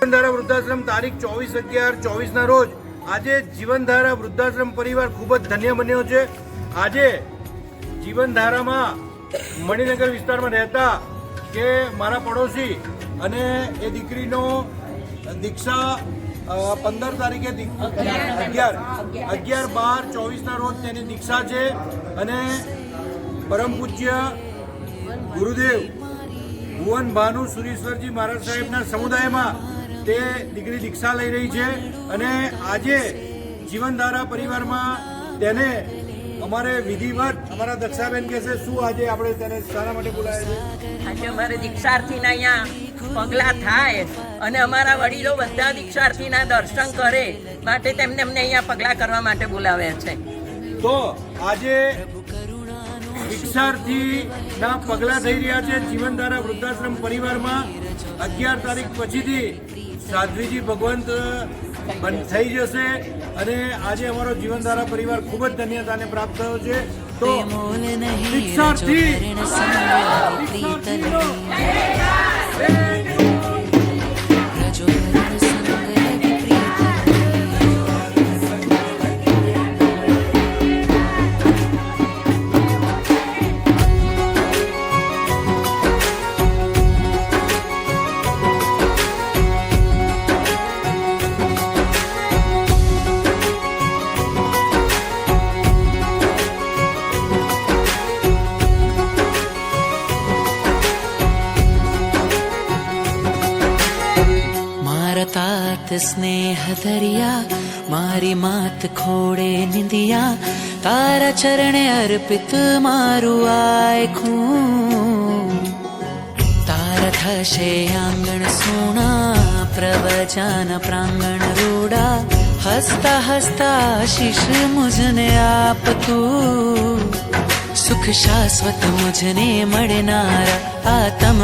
જીવનધારા વૃદ્ધાશ્રમ તારીખ 24/11/24 રોજ આજે જીવનધારા વૃદ્ધાશ્રમ પરિવાર ખૂબ જ ધન્ય બન્યો છે। આજે જીવનધારામાં મણિનગર વિસ્તારમાં રહેતા કે મારા પડોશી અને એ દીકરીનો દીક્ષા 15 તારીખે 11/12/24 રોજ તેની દીક્ષા છે અને પરમ પૂજ્ય ગુરુદેવ ભુવન ભાનુ સુરેશ્વરજી મહારાજ સાહેબના સમુદાયમાં તે દીકરી દીક્ષા લઈ રહી છે અને આજે જીવનધારા પરિવારમાં તેને અમારે વિધિવત અમારા દક્ષાબેન કહે છે શું આજે આપણે તેને શાના માટે બોલાવ્યા છે? આજે અમારે દીક્ષાર્થીના અહીંયા પગલાં થાય અને અમારા વડીલો બધા દીક્ષાર્થીના દર્શન કરે માટે તેમને અહીંયા પગલાં કરવા માટે બોલાવ્યા છે। તો આજે દીક્ષાર્થીના પગલાં થઈ રહ્યા છે જીવનધારા વૃદ્ધાશ્રમ પરિવારમાં। 11 તારીખ પછીથી સાધ્વીજી ભગવંત બંધ થઈ જશે અને આજે અમારો જીવનધારા પરિવાર ખૂબ જ ધન્યતાને પ્રાપ્ત થયો છે। તો દીક્ષાર્થી तात स्नेह दरिया मारी मात खोड़े निंदिया तारा चरणे अर्पित मारू आय खूं तारा थशे आंगण सोना प्रवचन प्रांगण रूड़ा हसता हसता आशीष मुझने आप तू सुख शाश्वत मुझने मड़नारा आत्म